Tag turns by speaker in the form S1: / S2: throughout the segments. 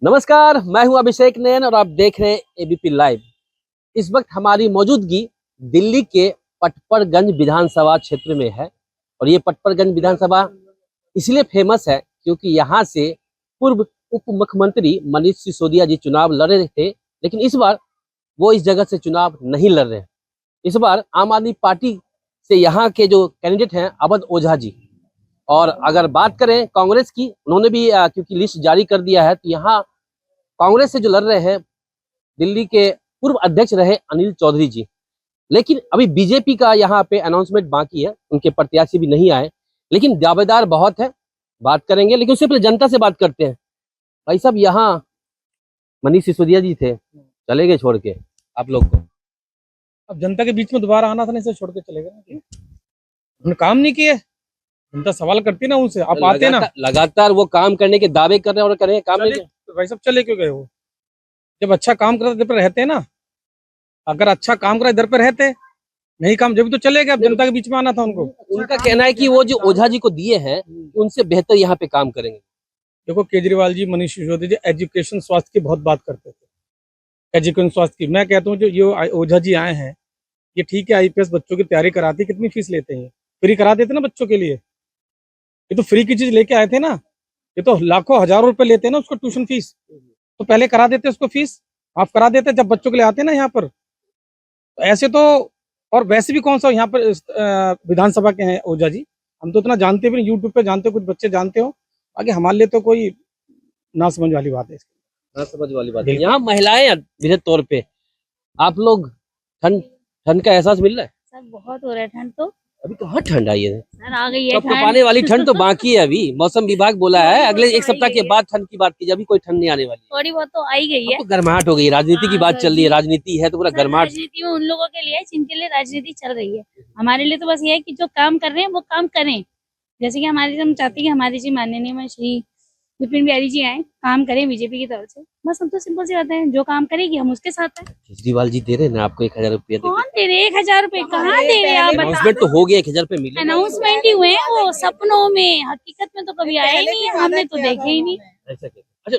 S1: नमस्कार, मैं हूं अभिषेक नैन और आप देख रहे हैं एबीपी लाइव। इस वक्त हमारी मौजूदगी दिल्ली के पटपरगंज विधानसभा क्षेत्र में है और ये पटपरगंज विधानसभा इसलिए फेमस है क्योंकि यहाँ से पूर्व उप मुख्यमंत्री मनीष सिसोदिया जी चुनाव लड़ रहे थे, लेकिन इस बार वो इस जगह से चुनाव नहीं लड़ रहे हैं। इस बार आम आदमी पार्टी से यहाँ के जो कैंडिडेट हैं अवध ओझा जी। और अगर बात करें कांग्रेस की, उन्होंने भी क्योंकि लिस्ट जारी कर दिया है, तो यहाँ कांग्रेस से जो लड़ रहे हैं दिल्ली के पूर्व अध्यक्ष रहे अनिल चौधरी जी। लेकिन अभी बीजेपी का यहाँ पे अनाउंसमेंट बाकी है, उनके प्रत्याशी भी नहीं आए, लेकिन दावेदार बहुत है, बात करेंगे। लेकिन उससे पहले जनता से बात करते हैं। भाई साहब, यहाँ मनीष सिसोदिया जी थे, चले गए छोड़ के आप लोग को।
S2: अब जनता के बीच में दोबारा आना था, नहीं से छोड़ के चले गए। उन्होंने काम नहीं किए, जनता सवाल करती ना उनसे। आप आते ना,
S1: लगातार वो काम करने के दावे कर रहे हैं और कर रहे हैं, काम नहीं।
S2: तो भाई साहब चले क्यों गए? वो जब अच्छा काम करते इधर पे रहते ना, अगर अच्छा काम करा इधर पे रहते, नहीं काम जब तो चले गए। अब जनता के बीच में आना था उनको।
S1: उनका कहना है कि वो जो ओझा जी को दिए हैं उनसे बेहतर यहाँ पे काम करेंगे।
S2: देखो, केजरीवाल जी, मनीष सिसोदिया जी एजुकेशन स्वास्थ्य की बहुत बात करते थे। एजुकेशन स्वास्थ्य की मैं कहता हूँ, जो ये ओझा जी आए हैं, ये ठीक है, आईपीएस बच्चों की तैयारी कराती, कितनी फीस लेते हैं? फ्री करा देते ना बच्चों के लिए। ये तो फ्री की चीज लेके आए थे ना। ये तो लाखों हजारों रुपए लेते हैं ना उसको ट्यूशन फीस। तो पहले करा देते उसको फीस, आप करा देते जब बच्चों के लिए आते ना यहाँ पर। तो ऐसे तो, और वैसे भी कौन सा यहाँ पर विधानसभा के हैं ओझा जी, हम तो इतना जानते भी नहीं। यूट्यूब पे जानते हो, कुछ बच्चे जानते हो, आगे हमारे लिए तो कोई ना समझ वाली बात है।
S1: ना समझ वाली बात है। यहाँ महिलाएं विशेष तौर पे, आप लोग ठंड ठंड का एहसास मिल रहा है?
S3: सर बहुत हो रहा है ठंड तो।
S1: अभी कहाँ ठंड आई है?
S3: सर आ गई है
S1: कब आने वाली ठंड तो बाकी है। अभी मौसम विभाग बोला है अगले एक सप्ताह के बाद ठंड की बात कीजिए, अभी कोई ठंड नहीं आने वाली।
S3: थोड़ी बहुत तो आई गई है।
S1: तो गर्माहट हो गई, राजनीति की बात चल रही है, राजनीति है तो पूरा गर्माहट।
S3: राजनीति में उन लोगों के लिए है जिनके लिए राजनीति चल रही है। हमारे लिए तो बस ये है कि जो काम कर रहे हैं वो काम करें। जैसे कि हम चाहते हैं कि हमारे जी माननीय श्री विपिन बिहारी जी आए, काम करें बीजेपी की तरफ से। बस हम तो सिंपल सी बात है, जो काम करेगी हम उसके साथ है।
S1: केजरीवाल जी दे रहे हैं ना आपको 1000 रुपया?
S3: कौन दे रहे? 1000 रुपए कहाँ दे रहे? आप
S1: अनाउंसमेंट तो हो गया, 1000 रुपए मिले।
S3: अनाउंसमेंट ही हुए हैं वो, सपनों में, हकीकत में तो कभी आए ही नहीं, हमने तो देखे ही नहीं।
S1: ऐसा क्या? अच्छा,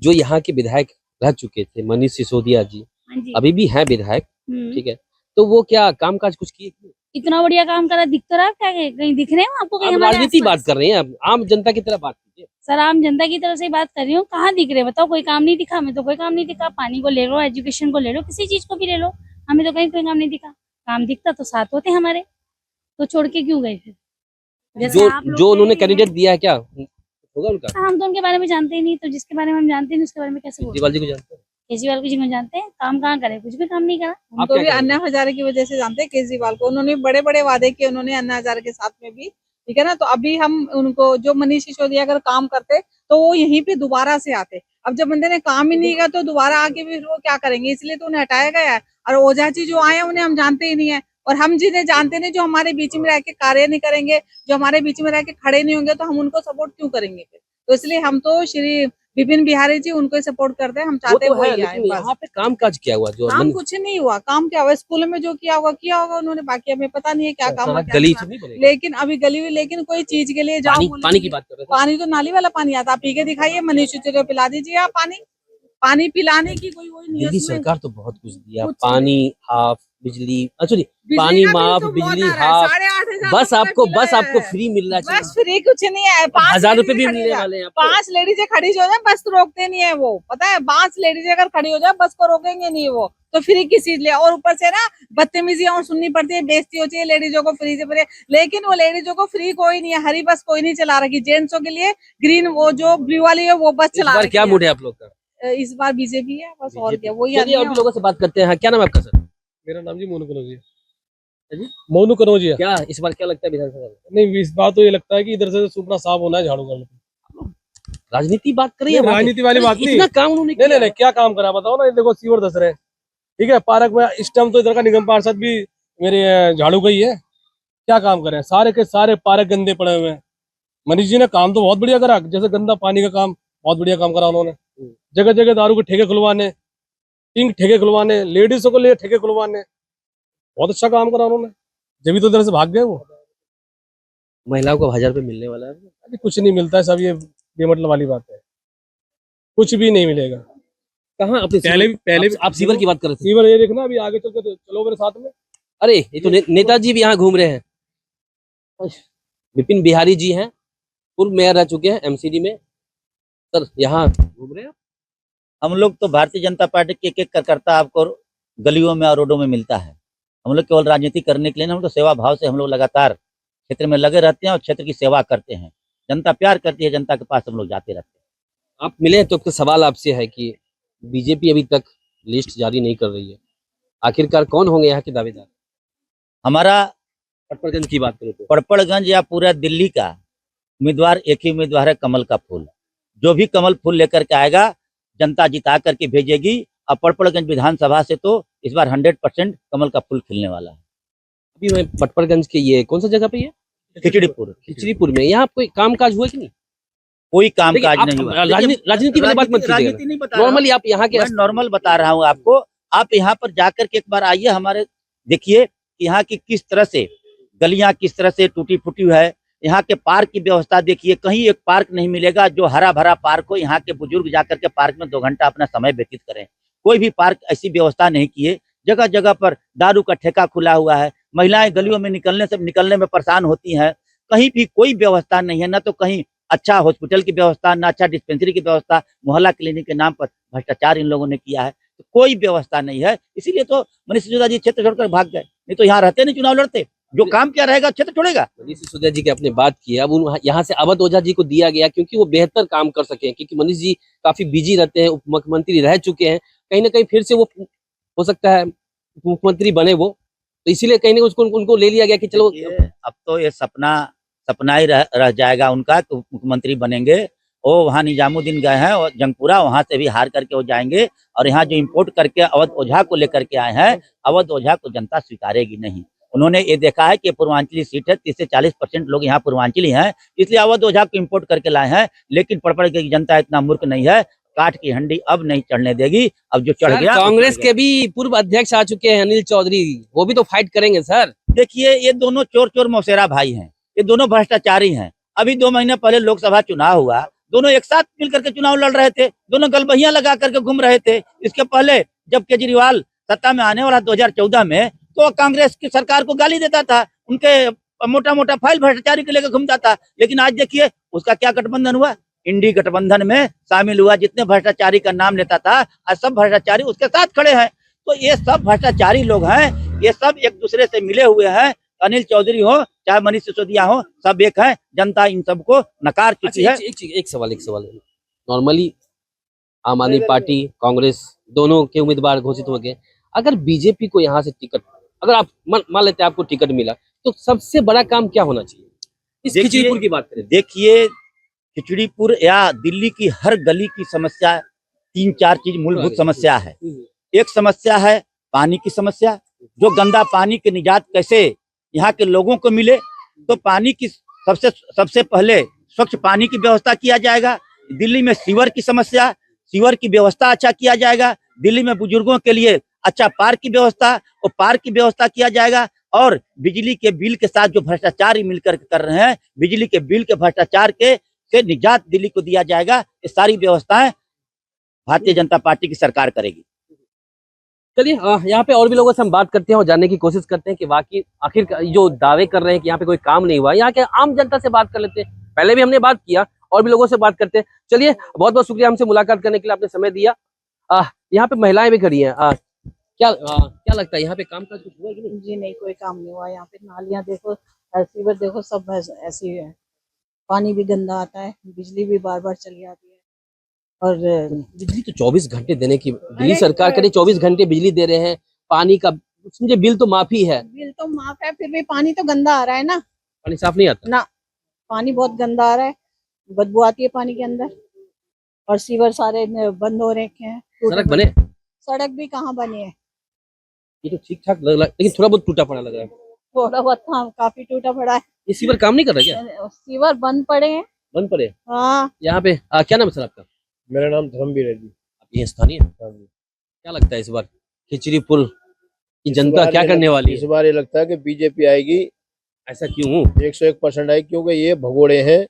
S1: जो यहाँ के विधायक रह चुके थे मनीष सिसोदिया जी,
S3: हाँ जी।
S1: अभी भी हैं विधायक, ठीक है, तो वो क्या कामकाज कुछ किए?
S3: इतना बढ़िया काम करा, दिख तो रहा है क्या? कहीं दिख रहे हैं आपको? कहीं
S1: आप राजनीति बात कर रहे हैं, आप आम जनता की तरह बात कीजिए।
S3: सर आम जनता की तरफ से बात कर रही हूँ, कहाँ दिख रहे? बताओ, कोई काम नहीं दिखा? हमें तो कोई काम नहीं दिखा। पानी को ले लो, एजुकेशन को ले लो, किसी चीज को भी ले लो, हमें तो कहीं कोई काम नहीं दिखा। काम दिखता तो साथ होते हमारे, तो छोड़ के क्यों गए फिर? जैसे आप लोग
S1: जो उन्होंने कैंडिडेट दिया है, क्या होगा उनका?
S3: सर, हम तो उनके बारे में जानते ही नहीं, तो जिसके बारे में हम जानते नहीं उसके बारे में कैसे बोलते?
S1: केजरीवाल जी को जानते हैं?
S3: केजरीवाल जी को जानते हैं, काम कहाँ करे? कुछ भी काम नहीं करा।
S1: आप
S4: तो
S1: क्या
S4: भी
S1: करेंगे?
S4: अन्ना हजारे की वजह से जानते हैं केजरीवाल को। उन्होंने बड़े बड़े वादे किए उन्होंने अन्ना हजारे के साथ में भी, ठीक है ना। तो अभी हम उनको, जो मनीष सिसोदिया अगर काम करते तो वो यहीं पे दोबारा से आते। अब जब बंदे ने काम ही नहीं किया तो दोबारा आके भी वो क्या करेंगे, इसलिए तो उन्हें हटाया गया है। और ओझा जी जो आए हैं उन्हें हम जानते ही नहीं है, और हम जिन्हें जानते नहीं, जो हमारे बीच में रह के कार्य नहीं करेंगे, जो हमारे बीच में रह के खड़े नहीं होंगे, तो हम उनको सपोर्ट क्यों करेंगे फिर? तो इसलिए हम तो श्री विपिन बिहारी जी उनको सपोर्ट करते हैं। हम चाहते हैं
S1: वो तो है,
S4: वही आए।
S1: लेकिन यहाँ पे काम काज क्या हुआ? जो
S4: काम कुछ नहीं हुआ। काम क्या हुआ? स्कूल में जो किया होगा उन्होंने, बाकी हमें पता नहीं है क्या काम हुआ, क्या
S1: गली
S4: नहीं
S1: से नहीं
S4: हुआ।
S1: बनेगा।
S4: लेकिन अभी गली हुई, लेकिन कोई चीज के लिए जाओ,
S1: पानी की बात कर रहे थे।
S4: पानी तो नाली वाला पानी आता, आप पी के दिखाइए, मनीष सिसोदिया पिला दीजिए आप पानी। पानी पिलाने की कोई वही नहीं है
S1: दिल्ली
S4: उसमें।
S1: सरकार तो बहुत कुछ दिया,
S4: कुछ
S1: पानी हाफ, बिजली,
S4: बिजली
S1: पानी
S4: का बिल
S1: माफ,
S4: तो बहुत
S1: बिजली
S4: आ रहा है,
S1: हाफ,
S4: 8,500
S1: बस
S4: रुपए
S1: आपको
S4: किलो
S1: बस
S4: है।
S1: आपको फ्री मिल रहा है।
S4: बस फ्री कुछ नहीं है।
S1: 1000 रुपए भी मिलने वाले हैं आपको।
S4: 5 लेडीज खड़ी जो है बस तो रोकते नहीं है वो, पता है। 5 लेडीज अगर खड़ी हो जाए बस को रोकेंगे नहीं वो, तो फ्री की चीज ले। और ऊपर से ना बदतमीजी और सुननी पड़ती है, बेइज्जती होती है लेडीजों को फ्री से फ्री। लेकिन वो लेडीजों को फ्री कोई नहीं है, हरी बस कोई नहीं चला रखी। जेंट्सों के लिए ग्रीन, वो जो ब्लू वाली है वो बस चला रखी
S1: क्या
S4: है।
S1: मूड है आप लोग का?
S4: इस बार बीजेपी है बस, और क्या। वही
S1: चलिए और भी लोगों से बात करते हैं। हाँ, क्या नाम है आपका सर?
S2: मेरा नाम जी मोनू कनौजिया।
S1: जी?
S2: मोनू कनौजिया।
S1: क्या इस बार क्या लगता है विधानसभा में?
S2: नहीं, इस बात तो ये लगता है कि इधर से सुपना साफ होना है झाड़ू करने पे।
S1: राजनीति बात कर रही है?
S2: राजनीति वाली बात नहीं।
S1: इतना काम उन्होंने
S2: नहीं नहीं नहीं, क्या काम करा बताओ ना। ये देखो सीवर धस रहे हैं, ठीक है। पार्क में इस टाइम तो इधर का निगम पार्षद भी मेरे झाड़ू गई है। क्या काम करे? सारे के सारे पार्क गंदे पड़े हुए हैं। मनीष जी ने काम तो बहुत बढ़िया करा, जैसे गंदा पानी का काम बहुत बढ़िया काम करा उन्होंने। जगह जगह दारू के ठेके खुलवाने, पिंक ठेके खुलवाने, लेडीजों को लिए ठेके खुलवाने, बहुत अच्छा काम करा उन्होंने। जब तो इधर से भाग गए वो।
S1: महिलाओं को 1000 रुपए मिलने वाला है।
S2: अभी कुछ नहीं मिलता है, सब ये बेमतलब वाली बात है। कुछ भी नहीं मिलेगा।
S1: कहाँ अपने
S2: पहले
S1: आप सीवर की बात कर रहे थे।
S2: सीवर ये देखना, अभी आगे चल के चलो मेरे साथ में।
S1: अरे ये तो नेताजी भी यहाँ घूम रहे हैं। विपिन बिहारी जी हैं, पूर्व मेयर रह चुके हैं एमसीडी में। सर यहाँ घूम रहे हैं।
S5: हम लोग तो भारतीय जनता पार्टी के एक एक कार्यकर्ता आपको गलियों में और रोडों में मिलता है। हम लोग केवल राजनीति करने के लिए नहीं, हम तो सेवा भाव से हम लोग लगातार क्षेत्र में लगे रहते हैं और क्षेत्र की सेवा करते हैं। जनता प्यार करती है, जनता के पास हम लोग जाते रहते हैं।
S1: आप मिले तो एक सवाल आपसे है कि बीजेपी अभी तक लिस्ट जारी नहीं कर रही है, आखिरकार कौन होंगे यहाँ के दावेदार?
S5: हमारा
S1: पटपरगंज की बात करें तो
S5: पड़पड़गंज या पूरा दिल्ली का उम्मीदवार एक ही उम्मीदवार है, कमल का फूल। जो भी कमल फूल लेकर के आएगा जनता जिता करके भेजेगी। और पड़पड़गंज विधानसभा से तो इस बार 100% कमल का फूल खिलने वाला है।
S1: अभी मैं पटपरगंज के ये कौन सा जगह पे है? खिचड़ीपुर में यहाँ कोई काम काज हुआ कि नहीं?
S5: कोई काम
S1: देखिए,
S5: काज
S1: आप
S5: नहीं हुआ।
S1: राजनीति वाली बात मत कीजिएगा।
S5: राजनीति नहीं बता रहा हूं।
S1: नॉर्मली आप यहाँ के
S5: मैं नॉर्मल बता रहा हूँ आपको। आप यहाँ पर जाकर के एक बार आइए, हमारे देखिए यहाँ की किस तरह से गलियां किस तरह से टूटी फूटी है। यहाँ के पार्क की व्यवस्था देखिए, कहीं एक पार्क नहीं मिलेगा जो हरा भरा पार्क हो। यहाँ के बुजुर्ग जाकर के पार्क में 2 घंटा अपना समय व्यतीत करें। कोई भी पार्क ऐसी व्यवस्था नहीं किए। जगह जगह पर दारू का ठेका खुला हुआ है। महिलाएं गलियों में निकलने में परेशान होती हैं। कहीं भी कोई व्यवस्था नहीं है, न तो कहीं अच्छा हॉस्पिटल की व्यवस्था, न अच्छा डिस्पेंसरी की व्यवस्था। मोहल्ला क्लिनिक के नाम पर भ्रष्टाचार इन लोगों ने किया है। तो कोई व्यवस्था नहीं है, इसीलिए तो मनीष सिसोदिया जी क्षेत्र छोड़कर भाग गए। नहीं तो यहाँ रहते नहीं, चुनाव लड़ते। जो काम क्या रहेगा क्षेत्र छोड़ेगा।
S1: मनीष सिसोदिया जी की आपने बात की, अब यहाँ से अवध ओझा जी को दिया गया क्योंकि वो बेहतर काम कर सके, क्योंकि मनीष जी काफी बिजी रहते हैं, उप मुख्यमंत्री रह चुके हैं। कहीं ना कहीं फिर से वो हो सकता है उप मुख्यमंत्री बने वो, तो इसीलिए कहीं ना उसको उनको ले लिया गया कि चलो।
S5: अब तो ये सपना ही रह जाएगा उनका कि मुख्यमंत्री बनेंगे। वो वहाँ निजामुद्दीन गए हैं और जंगपुरा, वहां से भी हार करके वो जाएंगे। और यहाँ जो इम्पोर्ट करके अवध ओझा को लेकर के आए हैं, अवध ओझा को जनता स्वीकारेगी नहीं। उन्होंने ये देखा है कि पूर्वांचली सीट है, 30 से 40% लोग यहाँ पूर्वांचली हैं, इसलिए अवध ओझा को इम्पोर्ट करके लाए हैं। लेकिन पड़पड़ की जनता इतना मूर्ख नहीं है, काट की हंडी अब नहीं चढ़ने देगी। अब जो चढ़ गया,
S1: कांग्रेस के भी पूर्व अध्यक्ष आ चुके हैं अनिल चौधरी, वो भी तो फाइट करेंगे सर।
S5: देखिए ये दोनों चोर मौसेरा भाई हैं, ये दोनों भ्रष्टाचारी हैं। अभी 2 महीने पहले लोकसभा चुनाव हुआ, दोनों एक साथ मिलकर के चुनाव लड़ रहे थे, दोनों गलबहियां लगा करके घूम रहे थे। इसके पहले जब केजरीवाल सत्ता में आने वाला 2014 में, तो कांग्रेस की सरकार को गाली देता था, उनके मोटा मोटा फाइल भ्रष्टाचारी के लेकर घूमता था। लेकिन आज देखिए उसका क्या गठबंधन हुआ, इंडी गठबंधन में शामिल हुआ। जितने भ्रष्टाचारी का नाम लेता था, आज सब भ्रष्टाचारी उसके साथ खड़े हैं। तो ये सब भ्रष्टाचारी लोग हैं, ये सब एक दूसरे से मिले हुए हैं। अनिल चौधरी हो चाहे मनीष सिसोदिया हो, सब एक है। जनता इन सबको नकार चुकी है।
S1: एक सवाल नॉर्मली आम आदमी पार्टी कांग्रेस दोनों के उम्मीदवार घोषित हो गए। अगर बीजेपी को यहाँ से टिकट, अगर आप मान लेते हैं आपको टिकट मिला, तो सबसे बड़ा काम क्या होना चाहिए? इस खिचड़ीपुर की बात करें।
S5: देखिए खिचड़ीपुर या दिल्ली की हर गली की समस्या 3-4 चीज मूलभूत समस्या है। एक समस्या है पानी की समस्या, जो गंदा पानी के निजात कैसे यहाँ के लोगों को मिले। तो पानी की सबसे पहले स्वच्छ पानी की व्यवस्था किया जाएगा। दिल्ली में सीवर की समस्या, सीवर की व्यवस्था अच्छा किया जाएगा। दिल्ली में बुजुर्गों के लिए अच्छा पार्क की व्यवस्था, और पार्क की व्यवस्था किया जाएगा। और बिजली के बिल के साथ जो भ्रष्टाचारी मिलकर कर रहे हैं, बिजली के बिल के भ्रष्टाचार के से निजात दिल्ली को दिया जाएगा। ये सारी व्यवस्थाएं भारतीय जनता पार्टी की सरकार करेगी।
S1: चलिए यहाँ पे और भी लोगों से हम बात करते हैं और जानने की कोशिश करते हैं कि वाकई आखिर जो दावे कर रहे हैं कि यहाँ पे कोई काम नहीं हुआ, यहाँ के आम जनता से बात कर लेते हैं। पहले भी हमने बात किया और भी लोगों से बात करते हैं। चलिए बहुत बहुत शुक्रिया हमसे मुलाकात करने के लिए, आपने समय दिया। यहाँ पे महिलाएं भी खड़ी हैं। क्या लगता है यहाँ पे काम काज कुछ हुआ कि नहीं?
S6: जी नहीं, कोई काम नहीं हुआ। यहाँ पे नालियाँ देखो, सीवर देखो, सब ऐसी है। पानी भी गंदा आता है, बिजली भी बार बार चली जाती है। और
S1: बिजली तो 24 घंटे देने की दिल्ली सरकार करे, 24 घंटे बिजली दे रहे हैं। पानी का मुझे बिल तो माफ ही है,
S6: बिल तो माफ है, फिर भी पानी तो गंदा आ रहा है ना।
S1: पानी साफ नहीं आता
S6: ना, पानी बहुत गंदा आ रहा है, बदबू आती है पानी के अंदर। और सीवर सारे बंद हो रखे हैं।
S1: सड़क बने,
S6: सड़क भी कहाँ बनी है।
S1: ये तो ठीक ठाक लग रहा है, लेकिन थोड़ा बहुत टूटा पड़ा लग रहा है।
S6: थोड़ा बहुत काफी टूटा पड़ा है।
S1: ये सीवर काम नहीं कर रहा क्या?
S6: सीवर बंद पड़े हैं।
S1: बंद पड़े?
S6: हाँ।
S1: यहाँ पे क्या नाम है सर आपका?
S2: मेरा नाम धर्मवीर है जी।
S1: आप ये स्थानीय हैं? क्या लगता है इस बार खिचड़ीपुर की जनता क्या करने वाली है?
S7: इस बार ये लगता है कि बीजेपी आएगी।
S1: ऐसा क्यों?
S7: 101% आएगी, क्योंकि ये भगोड़े हैं।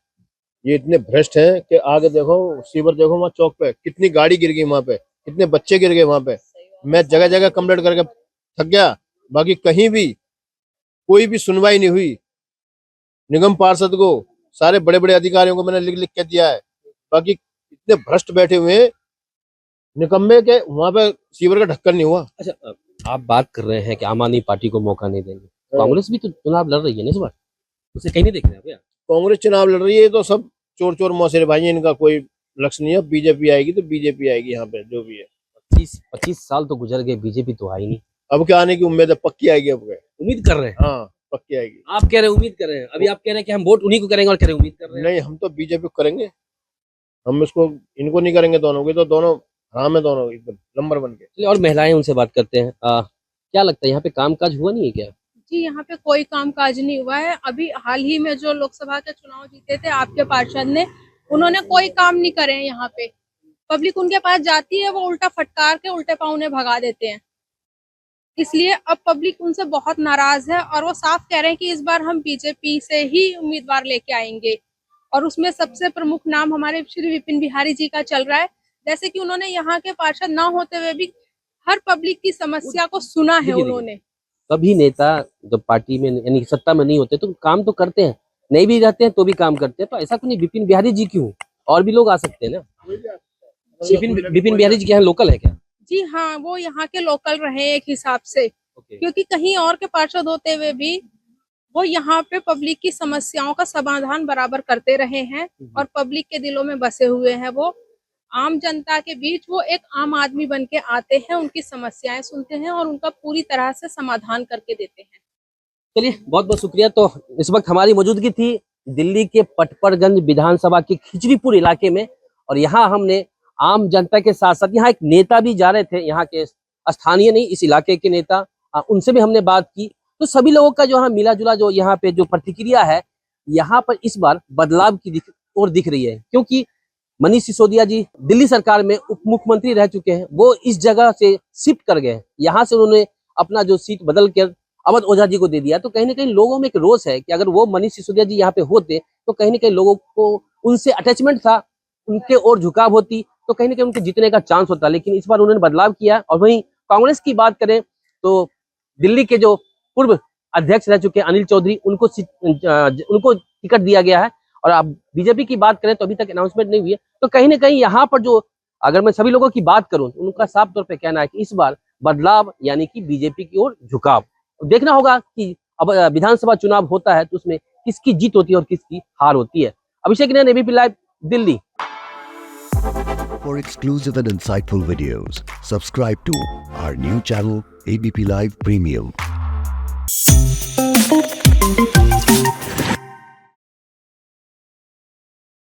S7: ये इतने भ्रष्ट हैं कि आगे देखो सीवर देखो वहाँ चौक पे कितनी गाड़ी गिर गई, वहाँ पे कितने बच्चे गिर गए वहाँ पे। मैं जगह जगह कंप्लेंट करके थक गया, बाकी कहीं भी कोई भी सुनवाई नहीं हुई। निगम पार्षद को, सारे बड़े बड़े अधिकारियों को मैंने लिख लिख के दिया है, बाकी इतने भ्रष्ट बैठे हुए हैं निकम्मे के, वहाँ पे सीवर का ढक्कन नहीं हुआ।
S1: अच्छा, आप बात कर रहे हैं कि आम आदमी पार्टी को मौका नहीं देंगे, कांग्रेस भी तो चुनाव लड़ रही है ना इस बार, उसे कहीं नहीं देख रहे हैं क्या?
S7: कांग्रेस चुनाव लड़ रही है तो सब चोर चोर मौसेरे भाई हैं, इनका कोई लक्ष्य नहीं है। बीजेपी आएगी तो बीजेपी आएगी, यहाँ पे जो भी है।
S1: 25 साल तो गुजर गए, बीजेपी तो आई नहीं।
S7: अब क्या आने की उम्मीद है? पक्की आएगी अब क्या?
S1: उम्मीद कर रहे हैं?
S7: हाँ पक्की आएगी।
S1: आप कह रहे हैं उम्मीद कर रहे हैं, अभी आप कह रहे हैं कि हम वोट उन्हीं को करेंगे और कह रहे हैं उम्मीद कर रहे हैं।
S7: नहीं, हम तो बीजेपी को करेंगे, हम इसको इनको नहीं करेंगे। दोनों की तो दोनों हराम है, दोनों एकदम नंबर बन के।
S1: चलिए और महिलाएं, उनसे बात करते हैं। क्या लगता है यहाँ पे कामकाज हुआ नहीं है क्या?
S8: जी, यहाँ पे कोई काम काज नहीं हुआ है। अभी हाल ही में जो लोकसभा के चुनाव जीते थे आपके पार्षद ने, उन्होंने कोई काम नहीं करे हैं। यहाँ पे पब्लिक उनके पास जाती है, वो उल्टा फटकार के उल्टे पाँव उन्हें भगा देते हैं। इसलिए अब पब्लिक उनसे बहुत नाराज है और वो साफ कह रहे हैं कि इस बार हम बीजेपी से ही उम्मीदवार लेके आएंगे। और उसमें सबसे प्रमुख नाम हमारे श्री विपिन बिहारी जी का चल रहा है। जैसे कि उन्होंने यहाँ के पार्षद ना होते हुए भी हर पब्लिक की समस्या को सुना है उन्होंने।
S1: सभी नेता जब पार्टी में यानी सत्ता में नहीं होते तो काम तो करते हैं, नहीं भी रहते हैं तो भी काम करते हैं। तो ऐसा क्यों नहीं, विपिन बिहारी जी क्यों, और भी लोग आ सकते हैं ना। विपिन बिहारी जी के यहाँ लोकल है क्या?
S8: जी हाँ, वो यहाँ के लोकल रहे एक हिसाब से, क्योंकि कहीं और के पार्षद होते हुए भी वो यहाँ पे पब्लिक की समस्याओं का समाधान बराबर करते रहे हैं और पब्लिक के दिलों में बसे हुए हैं। वो आम जनता के बीच वो एक आम आदमी बन के आते हैं, उनकी समस्याएं सुनते हैं और उनका पूरी तरह से समाधान करके देते हैं।
S1: चलिए बहुत बहुत शुक्रिया। तो इस वक्त हमारी मौजूदगी थी दिल्ली के पटपरगंज विधानसभा के खिचड़ीपुर इलाके में, और यहाँ हमने आम जनता के साथ साथ यहाँ एक नेता भी जा रहे थे, यहाँ के स्थानीय नहीं इस इलाके के नेता, उनसे भी हमने बात की। तो सभी लोगों का जो है मिला जुला जो यहाँ पे जो प्रतिक्रिया है, यहाँ पर इस बार बदलाव की ओर दिख रही है, क्योंकि मनीष सिसोदिया जी दिल्ली सरकार में उप मुख्यमंत्री रह चुके हैं। वो इस जगह से शिफ्ट कर गए हैं, यहाँ से उन्होंने अपना जो सीट बदल कर अवध ओझा जी को दे दिया। तो कहीं ना कहीं लोगों में एक रोष है कि अगर वो मनीष सिसोदिया जी यहाँ पे होते तो कहीं ना कहीं लोगों को उनसे अटैचमेंट था, उनके ओर झुकाव होती, तो कहीं ना कहीं उनके जीतने का चांस होता। लेकिन इस बार उन्होंने बदलाव किया। और वहीं कांग्रेस की बात करें तो दिल्ली के जो पूर्व अध्यक्ष रह चुके अनिल चौधरी, उनको टिकट दिया गया है। और अब बीजेपी की बात करें तो अभी तक अनाउंसमेंट नहीं हुई है। तो कहीं ना कहीं यहाँ पर जो, अगर मैं सभी लोगों की बात करूं, उनका साफ तौर पे कहना है कि इस बार बदलाव यानी कि बीजेपी की ओर झुकाव। देखना होगा कि अब विधानसभा चुनाव होता है तो उसमें किसकी जीत होती है और किसकी हार होती है। Abhishek Nain, ABP live, Delhi.
S9: For exclusive and insightful videos, subscribe to our new channel ABP Live Premium.